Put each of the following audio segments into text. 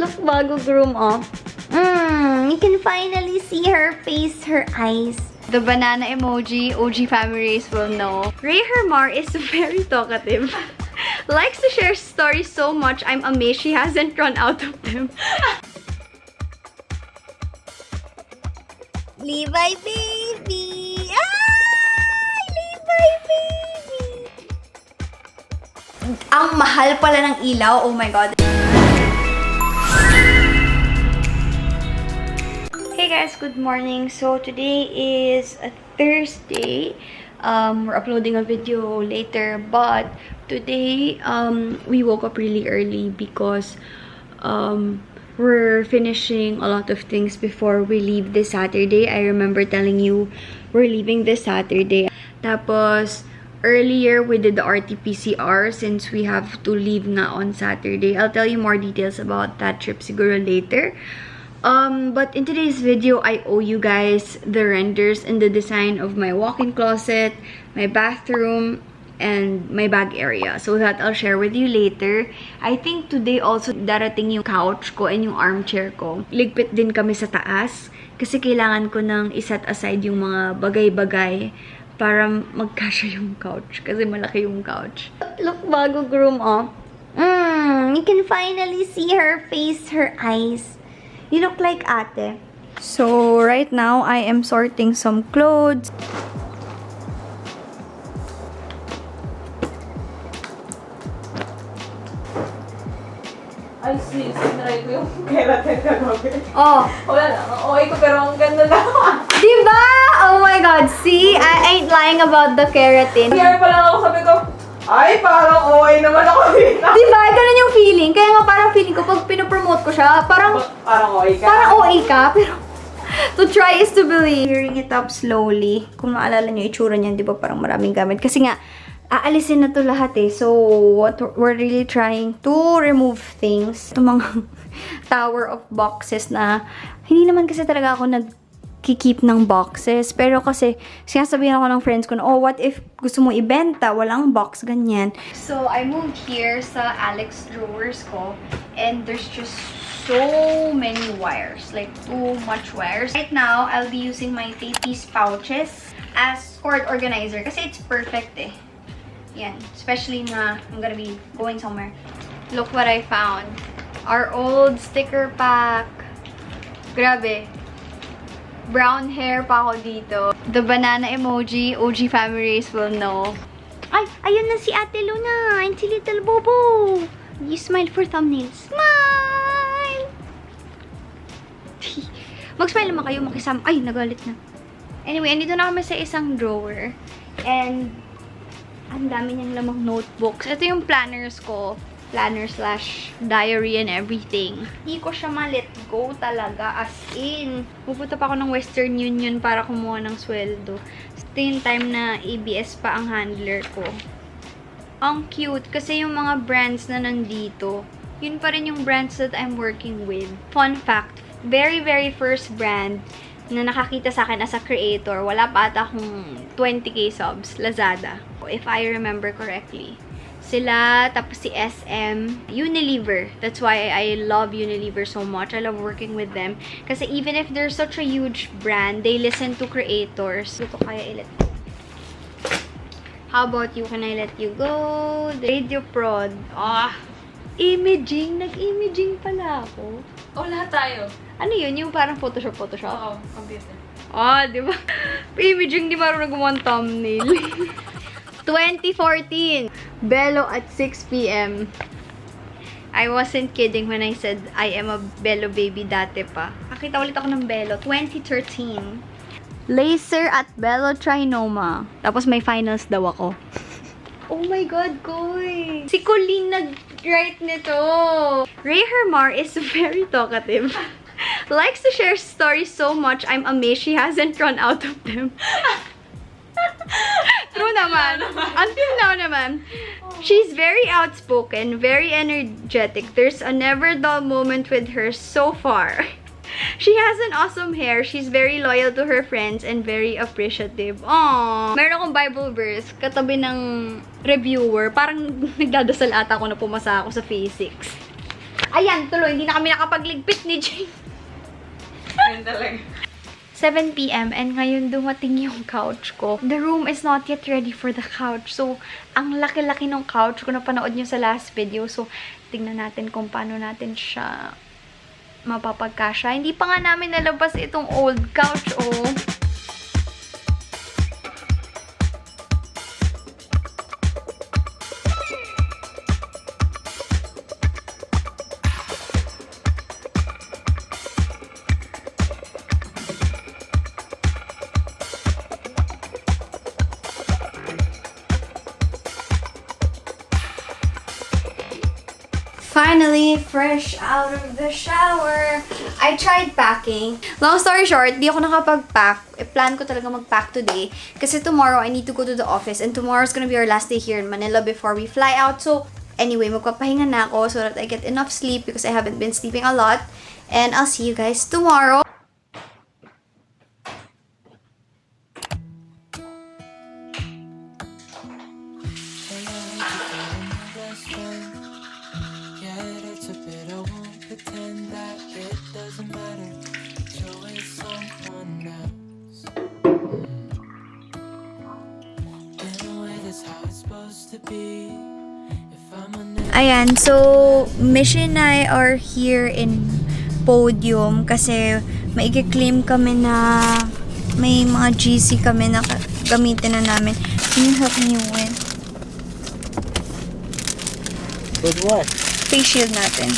Look, bago groom, oh. You can finally see her face, her eyes. The banana emoji, OG family race will know. Rei Germar is very talkative. Likes to share stories so much, I'm amazed she hasn't run out of them. Levi baby! Ay! Levi baby! Ang mahal pala ng ilaw. Oh my God. Hey guys, good morning. So today is a Thursday. We're uploading a video later, but today we woke up really early because we're finishing a lot of things before we leave this Saturday. I remember telling you we're leaving this Saturday. Tapos earlier we did the RT-PCR since we have to leave na on Saturday. I'll tell you more details about that trip siguro later. But in today's video, I owe you guys the renders and the design of my walk-in closet, my bathroom, and my bag area. So that I'll share with you later. I think today also darating yung couch ko and yung armchair ko. Ligpit din kami sa taas kasi kailangan ko nang iset aside yung mga bagay-bagay para magkasya yung couch kasi malaki yung couch. Look, bago groom, oh. You can finally see her face, her eyes. You look like ate. So, right now, I am sorting some clothes. Ay, sis, sinry ko yung keratin kagabi. Oh. Wala lang. Okay ko, pero ang ganda lang. Diba? Oh my God. See? I ain't lying about the keratin. Kaya pa lang ako sabi ko, ay, parang okay naman ako dito. Diba? Ganun yung feeling. Kaya nga parang feeling ko, pag pinopromote ko siya, parang okay ka. Parang OA ka, pero to try is to believe. Clearing it up slowly. Kung maalala nyo, itsura niyan, di ba parang maraming gamit. Kasi nga, aalisin na to lahat eh. So, what we're really trying to remove things. Itong mga tower of boxes na hindi naman kasi talaga ako nagkikeep ng boxes. Pero kasi, sinasabihan ako ng friends ko na, oh, what if gusto mo ibenta? Walang box, ganyan. So, I moved here sa Alex drawers ko. And there's just so many wires. Like, too much wires. Right now, I'll be using my Tapi's pouches as cord organizer. Kasi it's perfect eh. Yan. Especially na I'm gonna be going somewhere. Look what I found. Our old sticker pack. Grabe. Brown hair pa ako dito. The banana emoji, OG family race will know. Ay! Ayun na si Ate Luna! And si Little Bobo! You smile for thumbnail. Smile! Mag-smile naman kayo, makisama. Ay, nagalit na. Anyway, andito na kami sa isang drawer. And ang dami niyang lamang notebooks. Ito yung planners ko. Planner / diary and everything. Hindi ko siya ma-let go talaga. As in, pupunta pa ako ng Western Union para kumuha ng sweldo. Ito yung time na ABS pa ang handler ko. Ang cute. Kasi yung mga brands na nandito, yun pa rin yung brands that I'm working with. Fun fact, very first brand na nakakita sa akin as a creator, wala pa ata akong 20k subs, Lazada. If I remember correctly. Sila, tapos si SM, Unilever. That's why I love Unilever so much. I love working with them. Kasi even if they're such a huge brand, they listen to creators. Ito kaya ilet. How about you? Can I let you go? The Radio Prod. Imaging. Nag-imaging pala ako. Oh, lahat tayo. Ano yun? Yung parang Photoshop? Oo, computer. Di ba? Imaging, di marunong gumawa ng thumbnail. 2014. Belo at 6 p.m. I wasn't kidding when I said I am a Belo baby dati pa. Nakita ulit ako ng Belo. 2013. Laser at Belo Trinoma. Tapos may finals daw ako. Oh my God, Koy! Si Colleen nag-write nito. Rei Germar is very talkative. Likes to share stories so much, I'm amazed she hasn't run out of them. True naman. Until now naman. She's very outspoken, very energetic. There's a never dull moment with her so far. She has an awesome hair. She's very loyal to her friends and very appreciative. Aww. Meron akong Bible verse katabi ng reviewer. Parang nagdadasal ata ako na pumasa ako sa physics. Ayan, tuloy, hindi na kami nakapagligpit ni Jane. Ayun talaga. 7 p.m. and ngayon dumating yung couch ko. The room is not yet ready for the couch. So, ang laki-laki ng couch kung napanood nyo sa last video. So, tingnan natin kung paano natin siya mapapagkasya. Hindi pa nga namin nalabas itong old couch, oh. Finally, fresh out of the shower. I tried packing. Long story short, di ako nakapag-pack. Plan ko talaga mag-pack today. Kasi tomorrow, I need to go to the office. And tomorrow is gonna be our last day here in Manila before we fly out. So, anyway, magpapahinga na ako so that I get enough sleep because I haven't been sleeping a lot. And I'll see you guys tomorrow. Ayan, so Mish and I are here in Podium kasi maigi-claim kami na may mga GC kami na gamitin na namin. Can you help me with? With what? Face shield natin.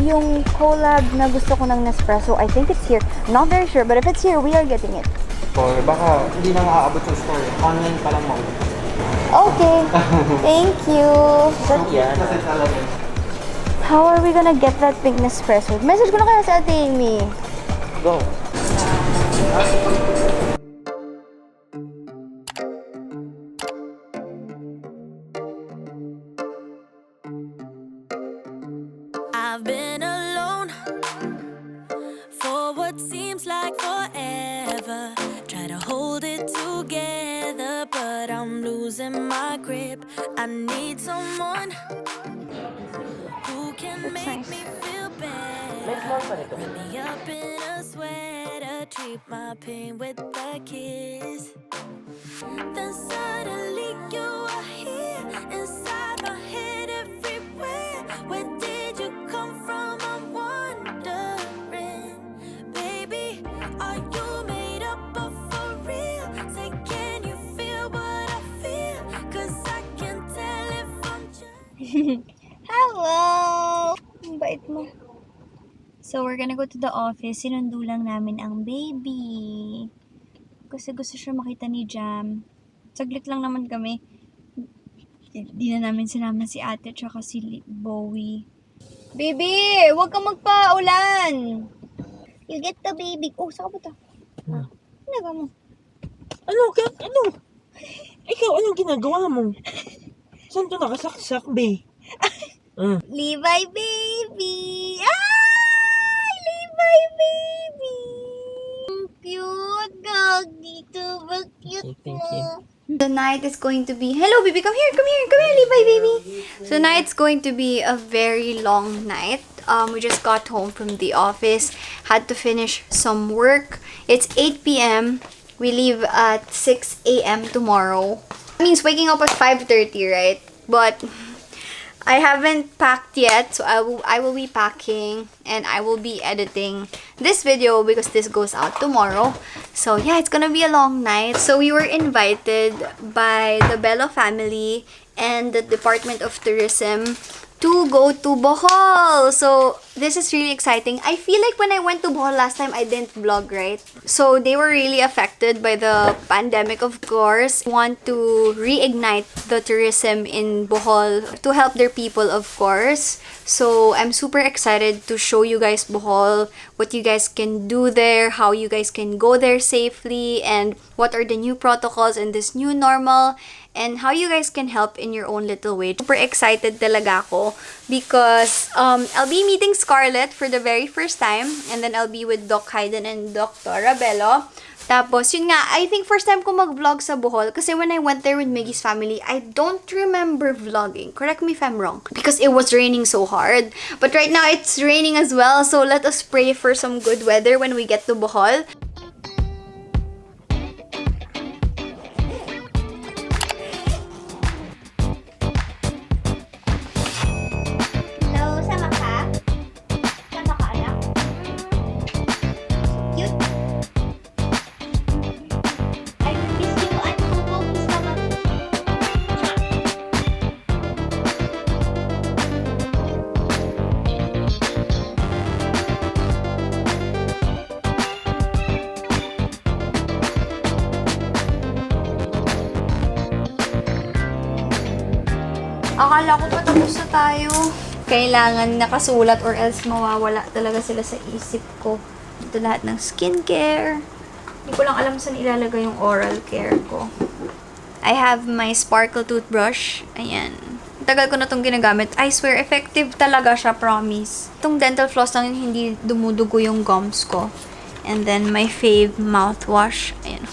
Yung collab na gusto ko ng Nespresso, I think it's here. Not very sure, but if it's here, we are getting it. Or baka hindi na maaabot sa store. Online pa lang mo. Okay. Thank you. Yeah. Kasi talaga. How are we gonna get that pink Nespresso? Message ko na kaya sa Ate Amy. Go. I've been alone for what seems like forever. Try to hold it together, but I'm losing my grip. I need someone who can make me feel better. Wrap me up in a sweater, treat my pain with a kiss. Then suddenly you are here, inside my head everywhere. Where did you come from? I'm wondering, baby, are you made up of for real? Say, can you feel what I feel? 'Cause I can tell if I'm just... Hello! Ang bait mo. So, we're gonna go to the office. Sinundo lang namin ang baby. Kasi gusto siya makita ni Jam. Saglit lang naman kami. Di na namin sinama si ate tsaka si Bowie. Baby! Huwag kang magpaulan! You get the baby. Oh, saka ba ito? Ano mo? Ano? Ikaw, anong ginagawa mo? Saan to nakasaksak, be? Levi baby! Ay! Levi baby! Cute! Gagi! Super cute Thank you. The night is going to be... Hello, baby! Come here! Levi baby! So, tonight's going to be a very long night. We just got home from the office. Had to finish some work. It's 8 p.m. We leave at 6 a.m. tomorrow. That means waking up at 5:30, right? But I haven't packed yet, so I will be packing and I will be editing this video because this goes out tomorrow. So yeah, it's gonna be a long night. So we were invited by the Bello family and the Department of Tourism to go to Bohol. So this is really exciting. I feel like when I went to Bohol last time, I didn't vlog, right? So they were really affected by the pandemic, of course. Want to reignite the tourism in Bohol to help their people, of course. So I'm super excited to show you guys Bohol, what you guys can do there, how you guys can go there safely, and what are the new protocols in this new normal, and how you guys can help in your own little way. Super excited talaga ako because I'll be meeting Scarlett for the very first time, and then I'll be with Doc Hayden and Dr. Rabello Tapos, yun nga, I think first time ko mag-vlog sa Bohol kasi when I went there with Miggy's family, I don't remember vlogging. Correct me if I'm wrong. Because it was raining so hard. But right now, it's raining as well. So, let us pray for some good weather when we get to Bohol. Akala ko pa tapos na tayo. Kailangan nakasulat or else mawawala talaga sila sa isip ko. Ito lahat ng skincare. Hindi ko lang alam saan ilalagay yung oral care ko. I have my sparkle toothbrush. Ayan. Tagal ko na itong ginagamit. I swear, effective talaga siya, promise. Itong dental floss lang hindi dumudugo yung gums ko. And then my fave mouthwash. Ayan.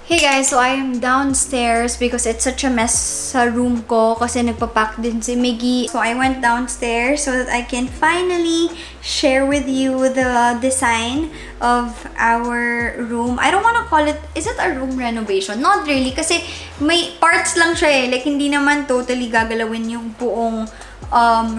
Hey guys, so I am downstairs because it's such a mess sa room ko kasi nagpapack din si Miggy. So I went downstairs so that I can finally share with you the design of our room. I don't wanna call it, is it a room renovation? Not really kasi may parts lang siya eh. Like hindi naman totally gagalawin yung buong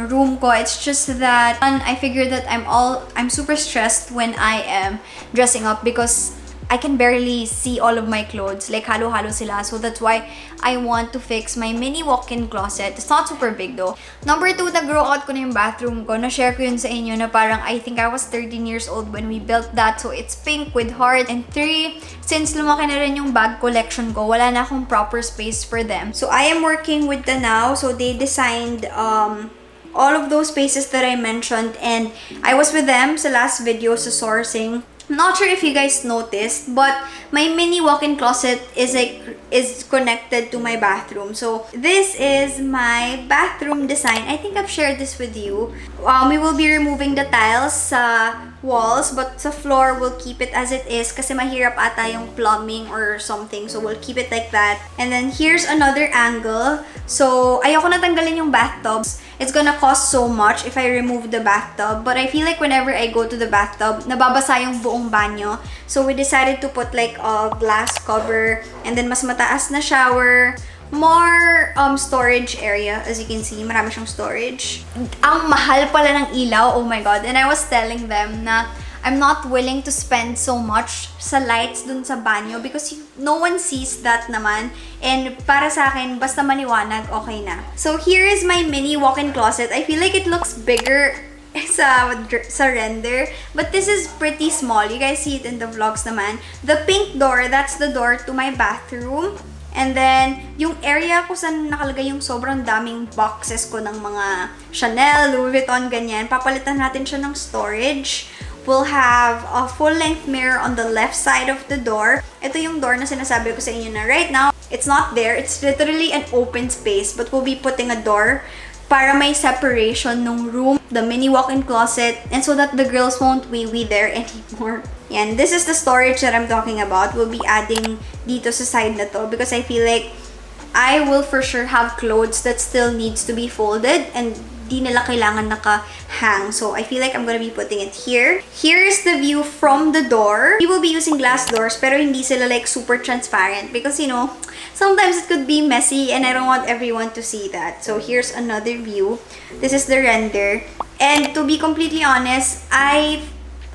room ko. It's just that I figured that I'm super stressed when I am dressing up because I can barely see all of my clothes. Like, halo-halo sila. So, that's why I want to fix my mini walk-in closet. It's not super big though. Number 2, nag-grow out ko na yung bathroom ko. Na-share ko yun sa inyo na parang I think I was 13 years old when we built that. So, it's pink with heart. And 3, since lumaki na rin yung bag collection ko, wala na akong proper space for them. So, I am working with the Now. So, they designed all of those spaces that I mentioned. And I was with them sa last video sa sourcing. I'm not sure if you guys noticed, but my mini walk-in closet is connected to my bathroom. So this is my bathroom design. I think I've shared this with you. We will be removing the tiles sa walls, but sa floor we'll keep it as it is kasi mahirap ata yung plumbing or something. So we'll keep it like that. And then here's another angle. So ayoko na tanggalin yung bathtubs. It's gonna cost so much if I remove the bathtub. But I feel like whenever I go to the bathtub, nababasa yung buong banyo. So we decided to put like a glass cover and then mas mataas na shower. More storage area. As you can see, marami siyang storage. Ang mahal pala ng ilaw. Oh my god. And I was telling them na I'm not willing to spend so much sa lights dun sa banyo because no one sees that naman. And para sa akin, basta maliwanag, okay na. So here is my mini walk-in closet. I feel like it looks bigger sa render. But this is pretty small. You guys see it in the vlogs naman. The pink door, that's the door to my bathroom. And then, yung area ko saan nakalagay yung sobrang daming boxes ko ng mga Chanel, Louis Vuitton, ganyan. Papalitan natin siya ng storage. We'll have a full-length mirror on the left side of the door. Ito yung door na sinasabi ko sa inyo na right now, it's not there. It's literally an open space. But we'll be putting a door para may separation ng room, the mini walk-in closet, and so that the girls won't wee-wee there anymore. Yan, this is the storage that I'm talking about. We'll be adding dito sa side na to because I feel like I will for sure have clothes that still needs to be folded and di nila kailangan naka-hang. So, I feel like I'm gonna be putting it here. Here is the view from the door. We will be using glass doors pero hindi sila like super transparent because, you know, sometimes it could be messy and I don't want everyone to see that. So, here's another view. This is the render. And to be completely honest, I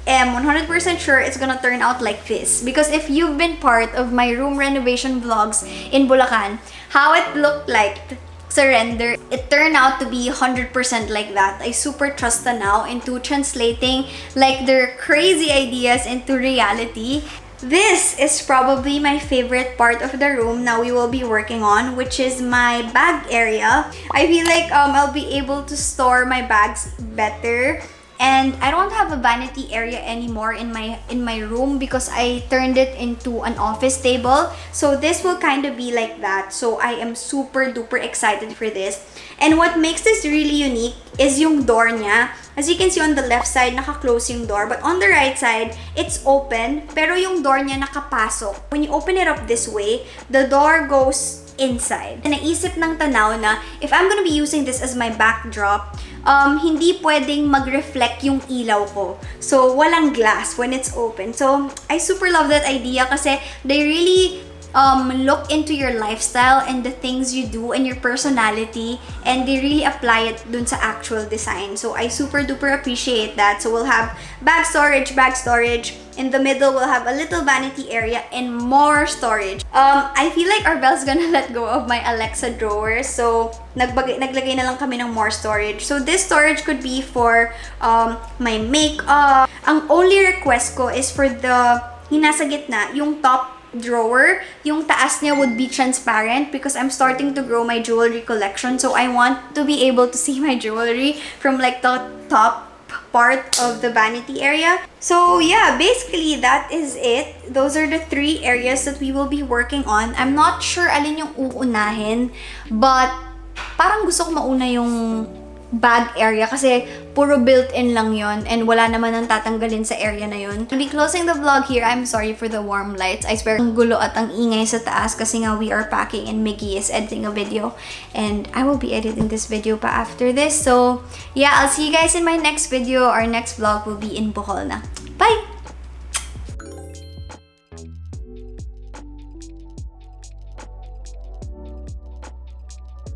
am 100% sure it's gonna turn out like this. Because if you've been part of my room renovation vlogs in Bulacan, how it looked like sa render, it turned out to be 100% like that. I super trust the Now into translating like their crazy ideas into reality. This is probably my favorite part of the room now we will be working on, which is my bag area. I feel like I'll be able to store my bags better. And I don't have a vanity area anymore in my room because I turned it into an office table. So this will kind of be like that. So I am super duper excited for this. And what makes this really unique is yung door niya. As you can see on the left side, naka-close yung door. But on the right side, it's open. Pero yung door niya nakapasok. When you open it up this way, the door goes inside. Naisip ng tanaw na if I'm gonna be using this as my backdrop, hindi pwedeng mag-reflect yung ilaw ko. So, walang glass when it's open. So, I super love that idea kasi they really look into your lifestyle and the things you do and your personality, and they really apply it dun sa actual design. So I super duper appreciate that. So we'll have bag storage. In the middle, we'll have a little vanity area and more storage. I feel like Arbel's gonna let go of my Alexa drawer. So naglagay na lang kami ng more storage. So this storage could be for my makeup. Ang only request ko is for the nasa gitna, yung top drawer, yung taas niya would be transparent because I'm starting to grow my jewelry collection. So I want to be able to see my jewelry from like the top part of the vanity area. So yeah, basically that is it. Those are the 3 areas that we will be working on. I'm not sure alin yung uunahin, but parang gusto ko mauna yung bag area kasi puro built-in lang yon and wala naman ang tatanggalin sa area na yon. I'll be closing the vlog here. I'm sorry for the warm lights. I swear, ang gulo at ang ingay sa taas kasi nga we are packing and Miggy is editing a video and I will be editing this video pa after this. So yeah, I'll see you guys in my next video. Our next vlog will be in Bohol na. Bye!